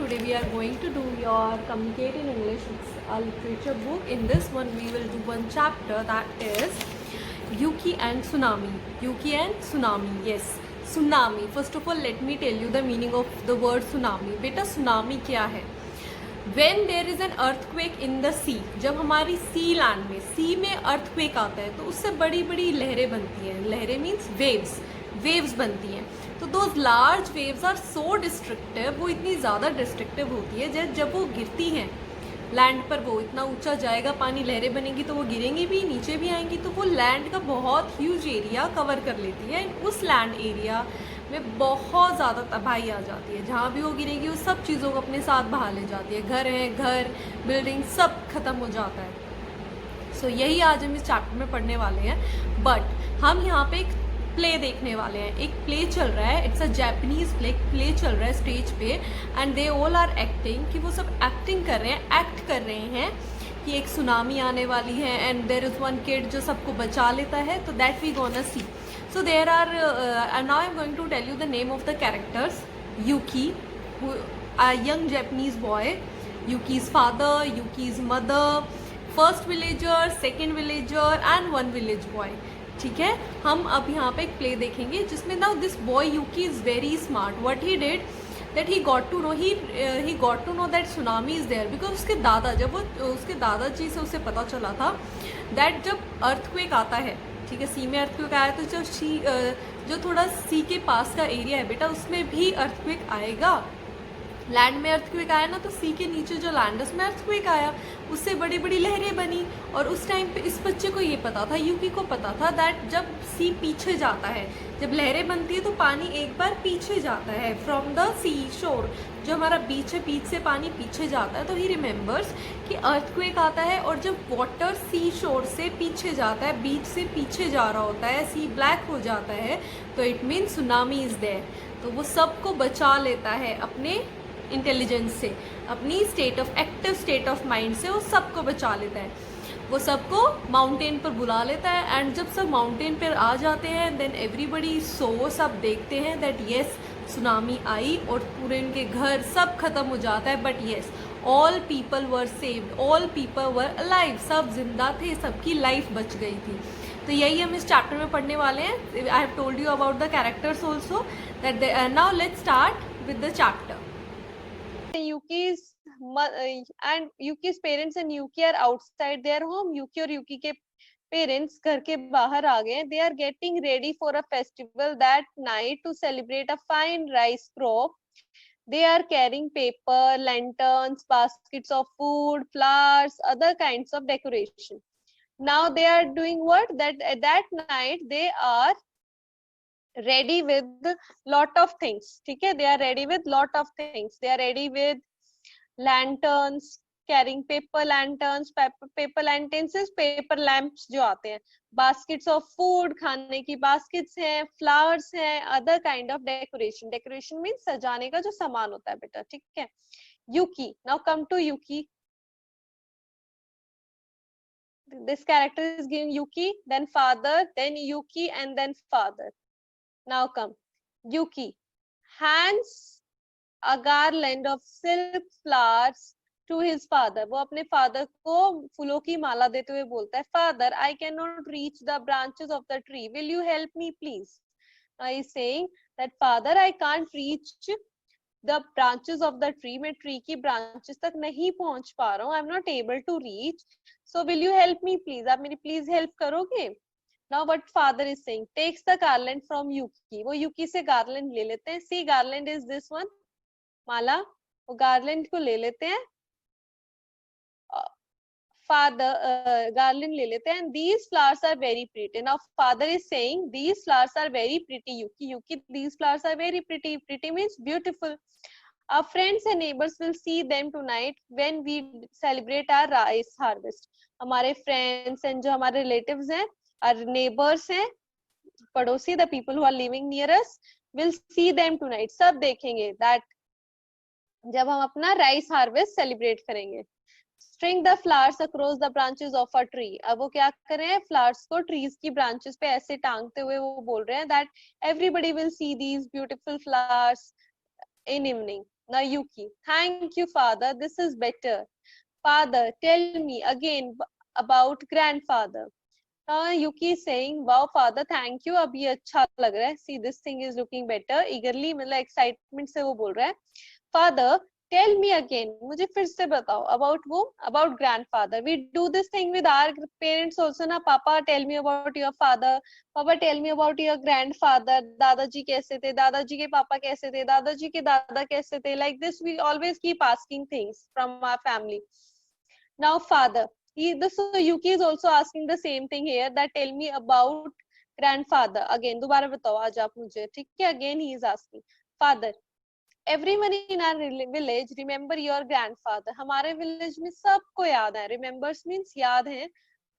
Today we are going to do your Communicate in English. It's a literature book. In this one we will do one chapter, that is Yuki and Tsunami. Yuki and Tsunami. Yes, tsunami. First of all, let me tell you the meaning of the word tsunami. बेटा tsunami क्या है? When there is an earthquake in the sea, जब हमारी सी land में सी में earthquake आता है तो उससे बड़ी बड़ी लहरें बनती हैं. लहरें मीन्स वेव्स बनती हैं. तो those large waves are so destructive, वो इतनी ज़्यादा डिस्ट्रक्टिव होती है जब वो गिरती हैं लैंड पर. वो इतना ऊंचा जाएगा पानी, लहरें बनेंगी तो वो गिरेंगी भी, नीचे भी आएंगी, तो वो लैंड का बहुत ह्यूज एरिया कवर कर लेती है. उस लैंड एरिया में बहुत ज़्यादा तबाही आ जाती है. जहाँ भी वो गिरेगी वो सब चीज़ों को अपने साथ बहा ले जाती है. घर बिल्डिंग सब खत्म हो जाता है. सो यही आज हम इस चैप्टर में पढ़ने वाले हैं. बट हम यहाँ पे एक प्ले देखने वाले हैं. एक प्ले चल रहा है, इट्स अ जैपनीज प्ले चल रहा है स्टेज पे, and they all are acting. कि वो सब एक्टिंग कर रहे हैं, एक्ट कर रहे हैं कि एक सुनामी आने वाली है and there is one kid जो सबको बचा लेता है. तो that we gonna see. So there are now I'm going to tell you the name of the characters. Yuki, a young Japanese boy, Yuki's father, Yuki's mother, first villager, second villager and one village boy. ठीक है, हम अब यहाँ पे एक play देखेंगे जिसमें now this boy Yuki is very smart. What he did that he got to know that tsunami is there because उसके दादाजी से उसे पता चला था that जब earthquake आता है, ठीक है, सी में अर्थक्वेक आया तो जो थोड़ा सी के पास का एरिया है बेटा उसमें भी अर्थक्वेक आएगा. लैंड में अर्थक्वेक आया ना तो सी के नीचे जो लैंड है उसमें अर्थक्वेक आया, उससे बड़ी बड़ी लहरें बनी. और उस टाइम पे इस बच्चे को ये पता था, यूकी को पता था दैट जब सी पीछे जाता है, जब लहरें बनती है तो पानी एक बार पीछे जाता है फ्रॉम द सी शोर. जो हमारा बीच है, बीच से पानी पीछे जाता है. तो ही रिमेंबर्स कि अर्थक्वेक आता है और जब वाटर सी शोर से पीछे जाता है, बीच से पीछे जा रहा होता है, सी ब्लैक हो जाता है, तो it means tsunami is there. तो वो सबको बचा लेता है अपने इंटेलिजेंस से, अपनी एक्टिव स्टेट ऑफ माइंड से वो सबको बचा लेता है. वो सबको माउंटेन पर बुला लेता है एंड जब सब माउंटेन पर आ जाते हैं देन एवरीबडी सब देखते हैं दैट येस सुनामी आई और पूरे इनके घर सब खत्म हो जाता है. But yes all people were saved, all people were alive, सब जिंदा थे, सबकी लाइफ बच गई थी. तो यही हम इस चैप्टर में पढ़ने वाले हैं. I have told you about the characters also that now let's start with the chapter. Yuki's parents and Yuki are outside their home. Yuki और Yuki के parents घर के बाहर आ गए. They are getting ready for a festival that night to celebrate a fine rice crop. They are carrying paper, lanterns, baskets of food, flowers, other kinds of decoration. Now they are doing what? That night they are ready with lot of things. ठीक है, they are ready with lot of things. They are ready with lanterns, carrying paper lanterns. Paper lanterns is paper lamps जो आते हैं. Baskets of food, खाने की baskets हैं, flowers हैं, other kind of decoration. Decoration means सजाने का जो सामान होता है बेटा, ठीक है. Yuki, now come to Yuki. This character is giving Yuki, then father, then Yuki, and then father. Now come Yuki hands a garland of silk flowers to his father. वो अपने father को फूलों की माला देते हुए बोलता है, father, I cannot reach the branches of the tree. Will you help me please? Now he is saying that father, I can't reach the branches of the tree. मैं tree की branches तक नहीं पहुंच पा रहा हूँ. I'm not able to reach. So will you help me please? आप मेरी please help करोगे? Now what father is saying, takes the garland from Yuki. वो Yuki से garland ले लेते हैं. See, garland is this one, माला. वो garland को ले लेते हैं. Father garland ले लेते हैं. And these flowers are very pretty. Now father is saying these flowers are very pretty. Yuki, these flowers are very pretty. Pretty means beautiful. Our friends and neighbors will see them tonight when we celebrate our rice harvest. हमारे friends and जो हमारे relatives हैं, our neighbors हैं, पड़ोसी, the people who are living near us, will see them tonight. सब देखेंगे that जब हम अपना rice harvest celebrate करेंगे. String the flowers across the branches of a tree. अब वो क्या कर रहे हैं, flowers को trees की branches पे ऐसे टांगते हुए वो बोल रहे हैं that everybody will see these beautiful flowers in evening. Now Yuki, thank you father, this is better. Father, tell me again about grandfather. Now Yuki is saying, wow father, thank you, अब ये अच्छा लग रहा है. See, this thing is looking better. Eagerly, मतलब excitement से वो बोल रहा है. Father, tell me again, मुझे फिर से बताओ about grandfather. We do this thing with our parents also ना. Papa, tell me about your father. Papa, tell me about your grandfather. दादाजी कैसे थे, दादाजी के पापा कैसे थे, दादाजी के दादा कैसे थे. Like this, we always keep asking things from our family. Now father, so Yuki is also asking the same thing here, that tell me about grandfather. Again, दोबारा बताओ आज आप मुझे, ठीक है? Again he is asking. Father, everyone in our village remember your grandfather. हमारे village में सबको याद है. Remembers means याद है.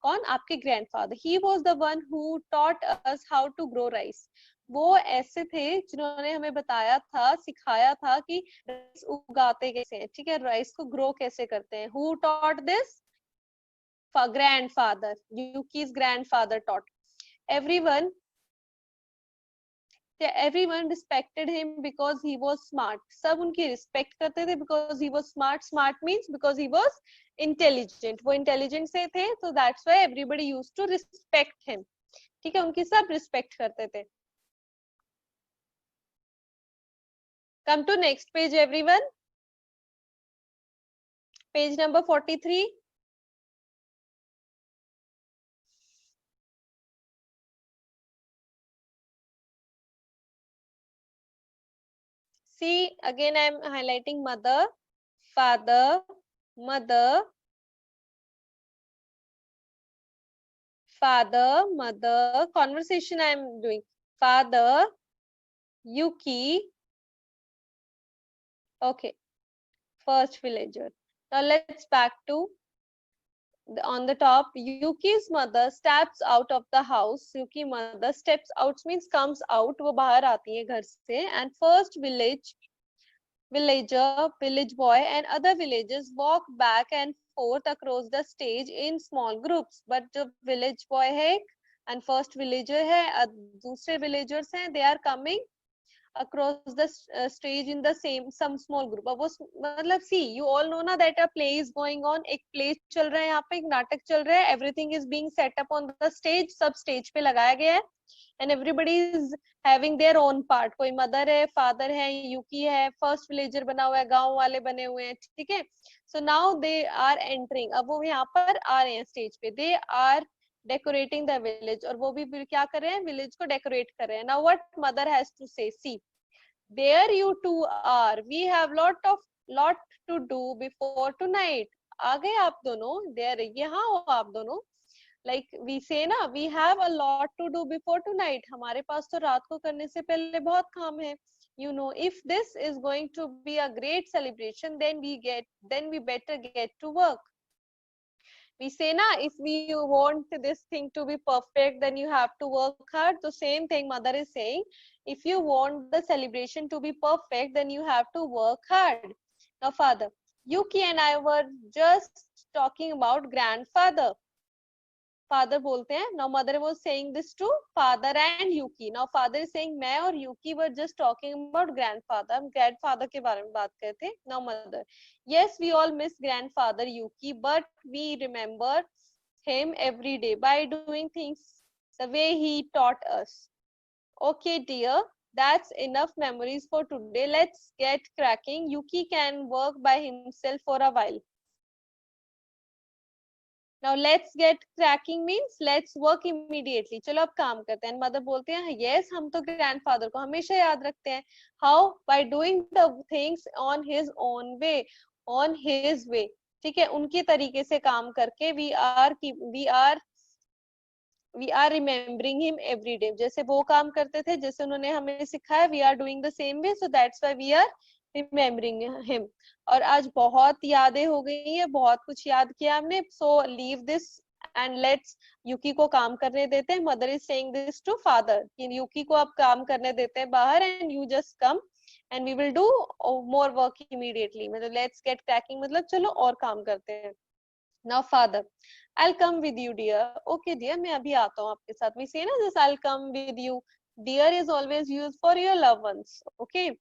कौन? आपके grandfather. He was the one who taught us how to grow rice. वो ऐसे थे जिन्होंने हमें बताया था, सिखाया था कि राइस उगाते कैसे हैं, ठीक है? राइस को ग्रो कैसे करते हैं. Who taught this? Grandfather. Yuki's grandfather taught. Everyone respected him because he was smart. सब उनकी respect करते थे because he was smart. Smart means because he was intelligent. वो intelligent से थे, so that's why everybody used to respect him. ठीक है? उनकी सब respect करते थे. Come to next page, everyone. Page number 43. See, again I am highlighting mother, father, mother, father, mother. Conversation I am doing. Father, Yuki. Okay, first villager. Now let's back to on the top. Yuki's mother steps out of the house. Yuki mother steps out means comes out. वो बाहर आती है घर से. And first villager, village boy and other villagers walk back and forth across the stage in small groups. But जो village boy है and first villager है, दूसरे villagers हैं, they are coming across the stage in the some small group. अब वो मतलब see, you all know ना that a play is going on. एक play चल रहा है यहाँ पे, एक नाटक चल रहा है. Everything is being set up on the stage. सब stage पे लगाया गया है. And everybody is having their own part. कोई mother है, father है, Yuki है, first villager बना हुआ है, गांव वाले बने हुए हैं, ठीक है? So now they are entering. अब वो यहाँ पर आ रहे हैं stage पे. They are decorating the village. और वो भी क्या कर रहे हैं? Village को decorate कर रहे हैं. Now what mother has to say? See, there you two are. We have lot to do before tonight. आ गए आप दोनों. There, यहाँ हो आप दोनों. Like we say ना, we have a lot to do before tonight. हमारे पास तो रात को करने से पहले बहुत काम है. You know, if this is going to be a great celebration, then we better get to work. We say na, if we want this thing to be perfect, then you have to work hard. The same thing mother is saying, if you want the celebration to be perfect, then you have to work hard. Now father, Yuki and I were just talking about grandfather. Father बोलते हैं. Now mother was saying this to father and Yuki. Now father is saying, मैं और Yuki were just talking about grandfather. हम grandfather के बारे में बात कर रहे थे. Now mother, yes, we all miss grandfather Yuki, but we remember him every day by doing things the way he taught us. Okay dear, that's enough memories for today. Let's get cracking. Yuki can work by himself for a while. Now let's get cracking means let's work immediately. चलो अब काम करते हैं. Mother बोलते हैं yes, हम तो grandfather को हमेशा याद रखते हैं. How? By doing the things on his own way, on his way. ठीक है, उनके तरीके से काम करके we are remembering him every day. जैसे वो काम करते थे, जैसे उन्होंने हमें सिखाया, we are doing the same way, so that's why we are remembering him. और आज बहुत यादें हो गई है, बहुत कुछ याद किया हमने. So leave this and let's Yuki को काम करने देते हैं. Mother is saying this to father कि Yuki को अब काम करने देते हैं बाहर, and you just come and we will do more work immediately. मतलब let's get cracking मतलब चलो और काम करते हैं. Now father, I'll come with you dear. Okay dear, मैं अभी आता हूँ आपके साथ. We say ना this I'll come with you. Dear is always used for your loved ones. Okay.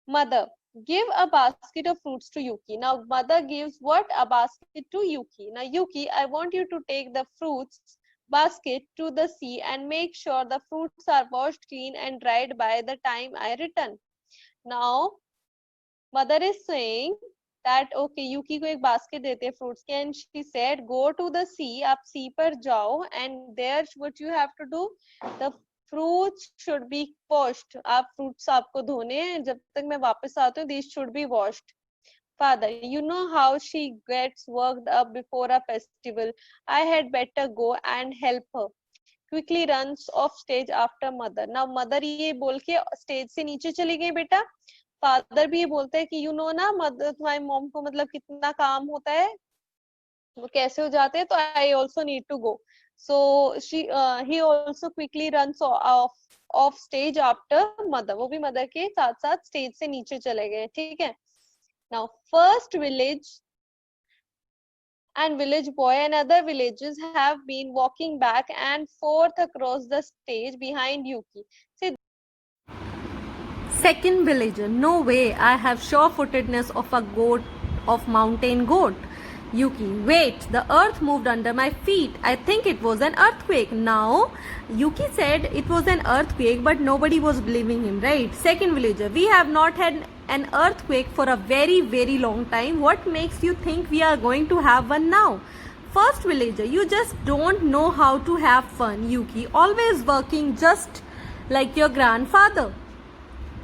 Mother, Give a basket of fruits to Yuki. Now mother gives what? A basket to Yuki. Now Yuki, I want you to take the fruits basket to the sea and make sure the fruits are washed clean and dried by the time I return. Now mother is saying that okay, Yuki को एक basket देते हैं fruits के, and she said go to the sea, आप sea पर जाओ, and there what you have to do, the fruits should be washed. आप fruits आपको धोने हैं, जब तक मैं वापस आती हूँ these should be washed. Father, you know how she gets worked up before a festival. I had better go and help her. Quickly runs off stage after mother. Now mother ये बोल के stage से नीचे चली गई बेटा. Father भी ये बोलते हैं कि यू नो ना मदर तुम्हारी मॉम को मतलब कितना काम होता है, वो कैसे हो जाते हैं, तो I also need to go. So she he also quickly runs off stage after mother. वो भी मदर के साथ साथ स्टेज से नीचे चले गए. ठीक है. Now first village and village boy and other villages have been walking back and forth across the stage behind Yuki. See, Second villager, no way, I have sure-footedness of a goat, of mountain goat. Yuki, wait, the earth moved under my feet. I think it was an earthquake. Now, Yuki said it was an earthquake, but nobody was believing him, right? Second villager, we have not had an earthquake for a very, very long time. What makes you think we are going to have one now? First villager, you just don't know how to have fun, Yuki. Always working just like your grandfather.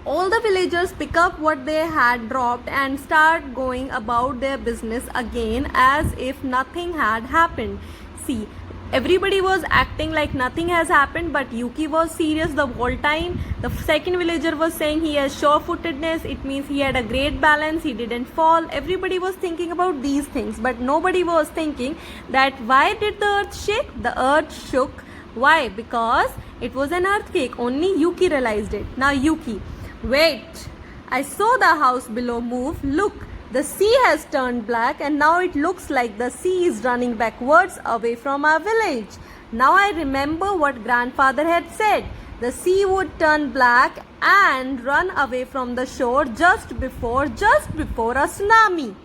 All the villagers pick up what they had dropped and start going about their business again as if nothing had happened. See, everybody was acting like nothing has happened, but Yuki was serious the whole time. The second villager was saying he has sure-footedness, it means he had a great balance, he didn't fall. Everybody was thinking about these things, but nobody was thinking that why did the earth shake? The earth shook. Why? Because it was an earthquake. Only Yuki realized it. Now Yuki, wait, I saw the house below move. Look, the sea has turned black and now it looks like the sea is running backwards away from our village. Now I remember what grandfather had said. The sea would turn black and run away from the shore just before a tsunami.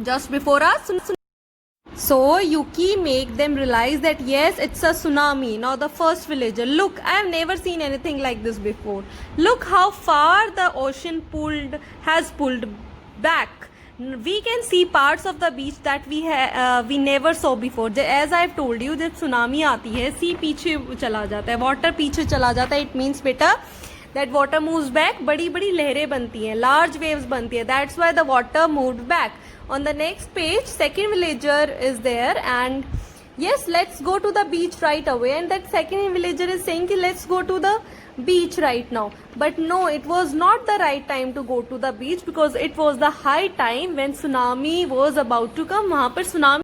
Just before a tsunami. So Yuki make them realize that yes, it's a tsunami. Now the first villager, look, I have never seen anything like this before. Look how far the ocean has pulled back. We can see parts of the beach that we never saw before. As I have told you, जब tsunami आती है, sea पीछे चला जाता है, water पीछे चला जाता है. It means बेटा that water moves back. बड़ी बड़ी लहरें बनती हैं, large waves बनती है. That's why the water moved back. On the next page, second villager is there and yes, let's go to the beach right away. And that second villager is saying कि let's go to the beach right now. But no, it was not the right time to go to the beach because it was the high time when tsunami was about to come. वहाँ पर tsunami